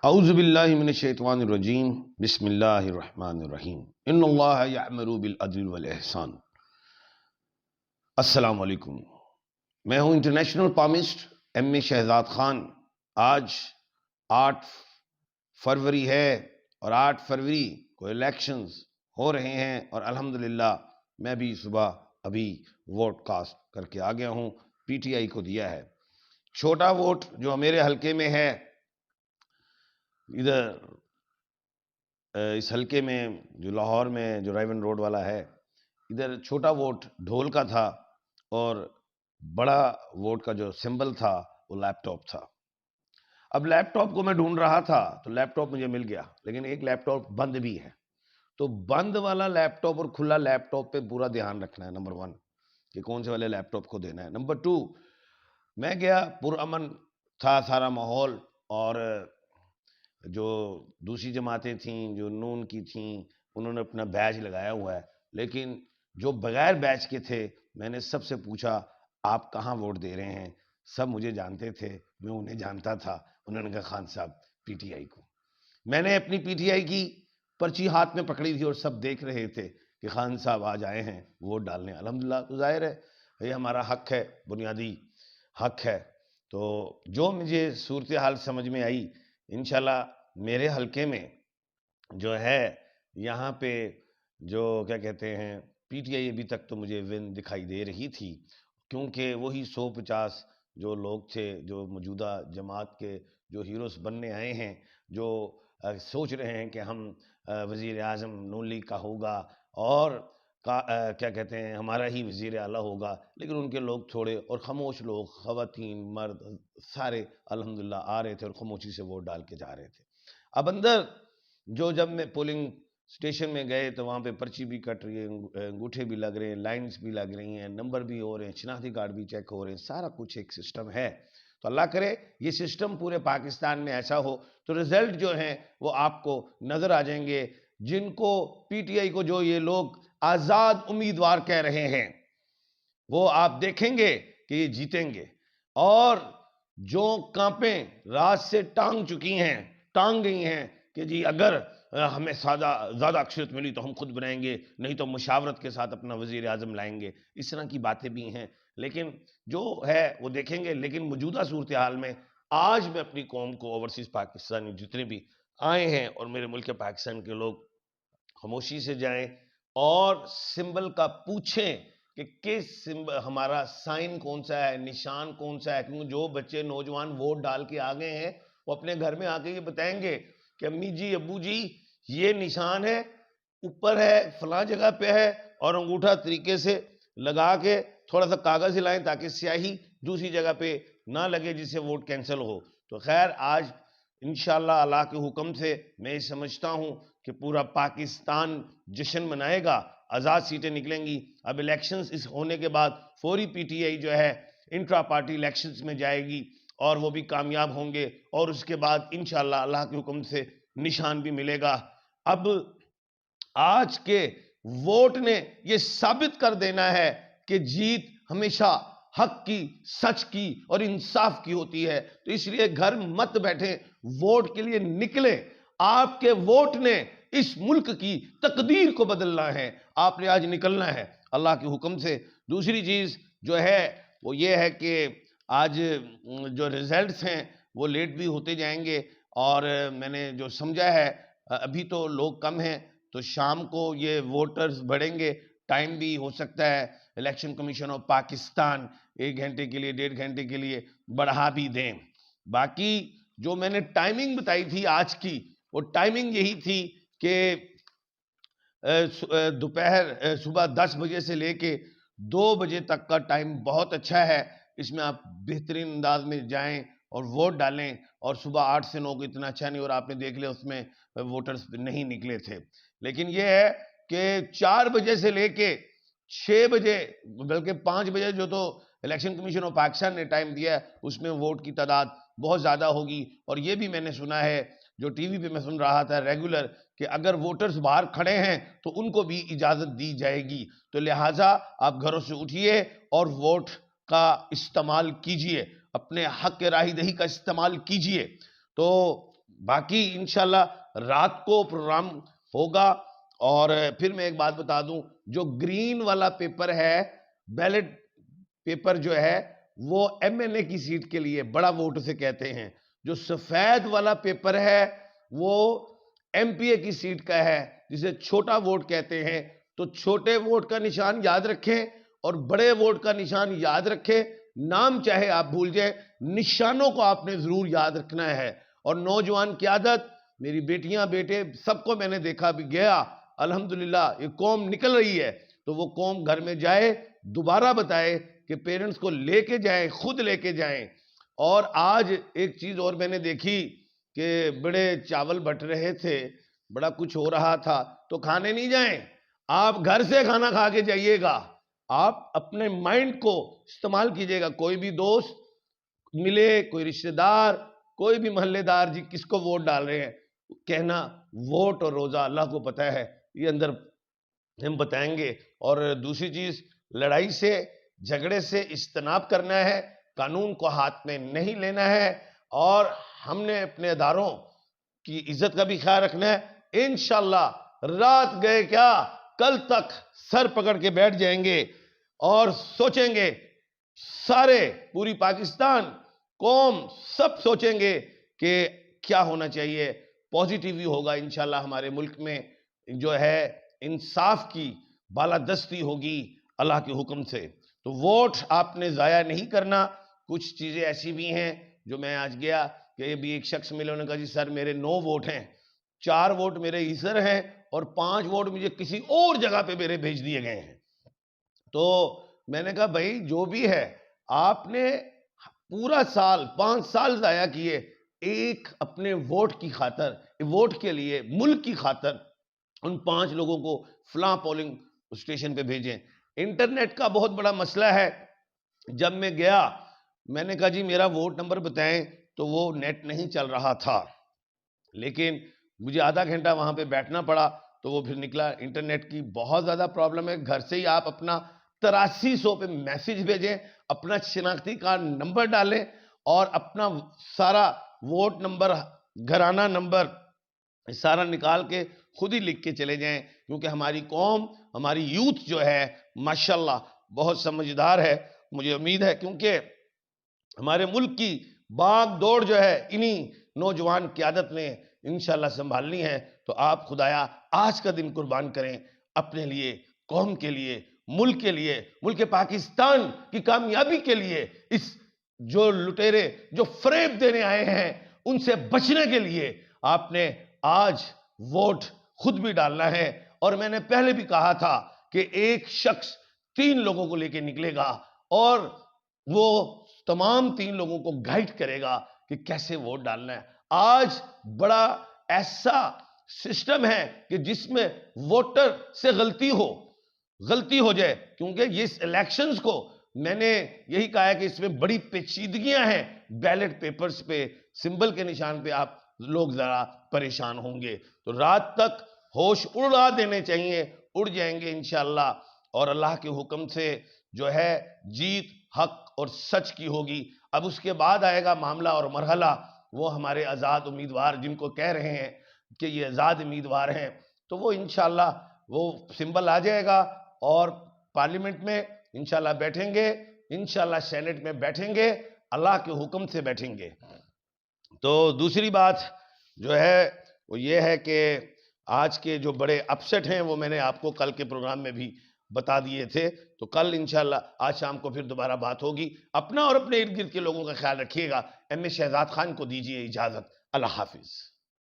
اعوذ باللہ من الشیطان الرجیم بسم اللہ الرحمن الرحیم ان اللہ یأمر بالعدل والاحسان۔ السلام علیکم، میں ہوں international palmist M Shahzad Khan. آج 8 فروری ہے اور 8 فروری کو الیکشنز ہو رہے ہیں اور الحمدللہ میں بھی صبح ابھی ووٹ کاسٹ کر کے آ گیا ہوں، پی ٹی آئی کو دیا ہے۔ چھوٹا ووٹ جو میرے حلقے میں ہے، ادھر اس حلقے میں جو لاہور میں جو رائیون روڈ والا ہے، ادھر چھوٹا ووٹ ڈھول کا تھا اور بڑا ووٹ کا جو سمبل تھا وہ لیپ ٹاپ تھا۔ اب لیپ ٹاپ کو میں ڈھونڈ رہا تھا تو لیپ ٹاپ مجھے مل گیا، لیکن ایک لیپ ٹاپ بند بھی ہے، تو بند والا لیپ ٹاپ اور کھلا لیپ ٹاپ پہ پورا دھیان رکھنا ہے۔ نمبر 1 کہ کون سے والے لیپ ٹاپ کو دینا ہے۔ نمبر 2 میں گیا، پرامن تھا سارا ماحول، اور جو دوسری جماعتیں تھیں جو نون کی تھیں انہوں نے اپنا بیج لگایا ہوا ہے، لیکن جو بغیر بیج کے تھے میں نے سب سے پوچھا آپ کہاں ووٹ دے رہے ہیں؟ سب مجھے جانتے تھے، میں انہیں جانتا تھا۔ انہوں نے کہا خان صاحب پی ٹی آئی کو۔ میں نے اپنی پی ٹی آئی کی پرچی ہاتھ میں پکڑی تھی اور سب دیکھ رہے تھے کہ خان صاحب آج آئے ہیں ووٹ ڈالنے۔ الحمدللہ، تو ظاہر ہے یہ ہمارا حق ہے، بنیادی حق ہے۔ تو جو مجھے صورتحال سمجھ میں آئی، انشاءاللہ میرے حلقے میں جو ہے یہاں پہ جو کیا کہتے ہیں پی ٹی آئی ابھی تک تو مجھے ون دکھائی دے رہی تھی، کیونکہ وہی 150 جو لوگ تھے جو موجودہ جماعت کے جو ہیروز بننے آئے ہیں، جو سوچ رہے ہیں کہ ہم وزیر اعظم نون لیگ کا ہوگا اور کیا کہتے ہیں ہمارا ہی وزیر اعلیٰ ہوگا، لیکن ان کے لوگ تھوڑے اور خاموش لوگ، خواتین مرد سارے الحمدللہ آ رہے تھے اور خاموشی سے ووٹ ڈال کے جا رہے تھے۔ اب اندر جب میں پولنگ سٹیشن میں گئے تو وہاں پہ پرچی بھی کٹ رہی ہے، انگوٹھے بھی لگ رہے ہیں، لائنز بھی لگ رہی ہیں، نمبر بھی ہو رہے ہیں، شناختی کارڈ بھی چیک ہو رہے ہیں، سارا کچھ ایک سسٹم ہے۔ تو اللہ کرے یہ سسٹم پورے پاکستان میں ایسا ہو تو رزلٹ جو ہیں وہ آپ کو نظر آ جائیں گے۔ جن کو پی ٹی آئی کو جو یہ لوگ آزاد امیدوار کہہ رہے ہیں وہ آپ دیکھیں گے کہ یہ جیتیں گے، اور جو کانپیں رات سے ٹانگ گئی ہیں کہ جی اگر ہمیں زیادہ اکثریت ملی تو ہم خود بنائیں گے، نہیں تو مشاورت کے ساتھ اپنا وزیر اعظم لائیں گے، اس طرح کی باتیں بھی ہیں، لیکن جو ہے وہ دیکھیں گے۔ لیکن موجودہ صورتحال میں آج میں اپنی قوم کو، اوورسیز پاکستانی جتنے بھی آئے ہیں اور میرے ملک پاکستان کے لوگ، خاموشی سے جائیں اور سمبل کا پوچھیں کہ کس ہمارا سائن کون سا ہے، نشان کون سا ہے، کیونکہ جو بچے نوجوان ووٹ ڈال کے آگے ہیں وہ اپنے گھر میں آ کے یہ بتائیں گے کہ امی جی ابو جی یہ نشان ہے، اوپر ہے، فلاں جگہ پہ ہے، اور انگوٹھا طریقے سے لگا کے تھوڑا سا کاغذ ہلائیں تاکہ سیاہی دوسری جگہ پہ نہ لگے جس سے ووٹ کینسل ہو۔ تو خیر آج انشاءاللہ اللہ کے حکم سے میں سمجھتا ہوں کہ پورا پاکستان جشن منائے گا، آزاد سیٹیں نکلیں گی۔ اب الیکشنز اس ہونے کے بعد فوری پی ٹی آئی جو ہے انٹرا پارٹی الیکشنز میں جائے گی اور وہ بھی کامیاب ہوں گے، اور اس کے بعد انشاءاللہ اللہ کے حکم سے نشان بھی ملے گا۔ اب آج کے ووٹ نے یہ ثابت کر دینا ہے کہ جیت ہمیشہ حق کی، سچ کی اور انصاف کی ہوتی ہے، تو اس لیے گھر مت بیٹھیں، ووٹ کے لیے نکلیں۔ آپ کے ووٹ نے اس ملک کی تقدیر کو بدلنا ہے، آپ نے آج نکلنا ہے اللہ کے حکم سے۔ دوسری چیز جو ہے وہ یہ ہے کہ آج جو ریزلٹس ہیں وہ لیٹ بھی ہوتے جائیں گے، اور میں نے جو سمجھا ہے ابھی تو لوگ کم ہیں، تو شام کو یہ ووٹرز بڑھیں گے، ٹائم بھی ہو سکتا ہے الیکشن کمیشن آف پاکستان 1 گھنٹے کے لیے 1.5 گھنٹے کے لیے بڑھا بھی دیں۔ باقی جو میں نے ٹائمنگ بتائی تھی آج کی، وہ ٹائمنگ یہی تھی کہ دوپہر صبح 10 بجے سے لے کے 2 بجے تک کا ٹائم بہت اچھا ہے، اس میں آپ بہترین انداز میں جائیں اور ووٹ ڈالیں، اور صبح 8 سے 9 کو اتنا اچھا نہیں، اور آپ نے دیکھ لیا اس میں ووٹرز نہیں نکلے تھے۔ لیکن یہ ہے کہ 4 بجے سے لے کے 6 بجے بلکہ 5 بجے جو تو الیکشن کمیشن آف پاکستان نے ٹائم دیا ہے اس میں ووٹ کی تعداد بہت زیادہ ہوگی، اور یہ بھی میں نے سنا ہے جو ٹی وی پہ میں سن رہا تھا ریگولر کہ اگر ووٹرز باہر کھڑے ہیں تو ان کو بھی اجازت دی جائے گی، تو لہٰذا آپ گھروں سے اٹھیے اور ووٹ کا استعمال کیجئے، اپنے حق رائے دہی کا استعمال کیجئے۔ تو باقی انشاءاللہ رات کو پروگرام ہوگا. اور پھر میں ایک بات بتا دوں, جو گرین والا پیپر ہے, بیلٹ پیپر جو ہے, وہ ایم این اے کی سیٹ کے لیے بڑا ووٹ اسے کہتے ہیں. جو سفید والا پیپر ہے وہ ایم پی اے کی سیٹ کا ہے, جسے چھوٹا ووٹ کہتے ہیں. تو چھوٹے ووٹ کا نشان یاد رکھیں اور بڑے ووٹ کا نشان یاد رکھیں. نام چاہے آپ بھول جائیں, نشانوں کو آپ نے ضرور یاد رکھنا ہے. اور نوجوان قیادت, میری بیٹیاں بیٹے سب کو میں نے دیکھا بھی گیا, الحمدللہ یہ قوم نکل رہی ہے. تو وہ قوم گھر میں جائے, دوبارہ بتائے کہ پیرنٹس کو لے کے جائیں, خود لے کے جائیں. اور آج ایک چیز اور میں نے دیکھی کہ بڑے چاول بٹ رہے تھے, بڑا کچھ ہو رہا تھا, تو کھانے نہیں جائیں, آپ گھر سے کھانا کھا کے جائیے گا. آپ اپنے مائنڈ کو استعمال کیجئے گا. کوئی بھی دوست ملے, کوئی رشتہ دار, کوئی بھی محلے دار, جی کس کو ووٹ ڈال رہے ہیں, کہنا ووٹ اور روزہ اللہ کو پتہ ہے, یہ اندر ہم بتائیں گے. اور دوسری چیز, لڑائی سے جھگڑے سے اجتناب کرنا ہے, قانون کو ہاتھ میں نہیں لینا ہے, اور ہم نے اپنے اداروں کی عزت کا بھی خیال رکھنا ہے. انشاءاللہ رات گئے کیا, کل تک سر پکڑ کے بیٹھ جائیں گے اور سوچیں گے, سارے پوری پاکستان قوم سب سوچیں گے کہ کیا ہونا چاہیے. پوزیٹیوی ہوگا انشاءاللہ ہمارے ملک میں, جو ہے انصاف کی بالادستی ہوگی اللہ کے حکم سے. تو ووٹ آپ نے ضائع نہیں کرنا. کچھ چیزیں ایسی بھی ہیں جو میں آج گیا کہ یہ بھی ایک شخص ملے, انہوں نے کہا جی سر میرے 9 ووٹ ہیں, 4 ووٹ میرے ادھر ہیں اور 5 ووٹ مجھے کسی اور جگہ پہ میرے بھیج دیے گئے ہیں. تو میں نے کہا بھائی جو بھی ہے, آپ نے پورا سال 5 سال ضائع کیے ایک اپنے ووٹ کی خاطر, ووٹ کے لیے, ملک کی خاطر. ان 5 لوگوں کو فلاں پولنگ اسٹیشن پہ بھیجیں. انٹرنیٹ کا بہت بڑا مسئلہ ہے. جب میں گیا, میں نے کہا جی میرا ووٹ نمبر بتائیں, تو وہ نیٹ نہیں چل رہا تھا, لیکن مجھے آدھا گھنٹہ وہاں پہ بیٹھنا پڑا. تو وہ پھر نکلا انٹرنیٹ کی بہت زیادہ پرابلم ہے. گھر سے ہی آپ اپنا 8300 پہ میسیج بھیجیں, اپنا شناختی کارڈ نمبر ڈالیں, اور اپنا سارا ووٹ نمبر, گھرانہ نمبر سارا نکال کے خود ہی لکھ کے چلے جائیں. کیونکہ ہماری قوم, ہماری یوتھ جو ہے ماشاءاللہ بہت سمجھدار ہے. مجھے امید ہے کیونکہ ہمارے ملک کی باغ دوڑ جو ہے انہی نوجوان قیادت نے انشاءاللہ سنبھالنی ہے. تو آپ خدایا آج کا دن قربان کریں اپنے لیے, قوم کے لیے, ملک کے لیے, ملک پاکستان کی کامیابی کے لیے. اس جو لٹیرے جو فریب دینے آئے ہیں ان سے بچنے کے لیے آپ نے آج ووٹ خود بھی ڈالنا ہے. اور میں نے پہلے بھی کہا تھا کہ ایک شخص 3 لوگوں کو لے کے نکلے گا اور وہ تمام 3 لوگوں کو گائیڈ کرے گا کہ کیسے ووٹ ڈالنا ہے. آج بڑا ایسا سسٹم ہے کہ جس میں ووٹر سے غلطی ہو جائے, کیونکہ اس الیکشنز کو میں نے یہی کہا ہے کہ اس میں بڑی پیچیدگیاں ہیں. بیلٹ پیپرز پہ, سمبل کے نشان پہ آپ لوگ ذرا پریشان ہوں گے. تو رات تک ہوش اڑا دینے چاہیے, اڑ جائیں گے انشاءاللہ. اور اللہ کے حکم سے جو ہے جیت حق اور سچ کی ہوگی. اب اس کے بعد آئے گا معاملہ اور مرحلہ, وہ ہمارے آزاد امیدوار جن کو کہہ رہے ہیں کہ یہ آزاد امیدوار ہیں, تو وہ انشاءاللہ وہ سمبل آ جائے گا اور پارلیمنٹ میں انشاءاللہ بیٹھیں گے, انشاءاللہ سینٹ میں بیٹھیں گے, اللہ کے حکم سے بیٹھیں گے. تو دوسری بات جو ہے وہ یہ ہے کہ آج کے جو بڑے اپسٹ ہیں وہ میں نے آپ کو کل کے پروگرام میں بھی بتا دیے تھے. تو کل انشاءاللہ آج شام کو پھر دوبارہ بات ہوگی. اپنا اور اپنے ارد گرد کے لوگوں کا خیال رکھیے گا. ایم اے شہزاد خان کو دیجیے اجازت. اللہ حافظ.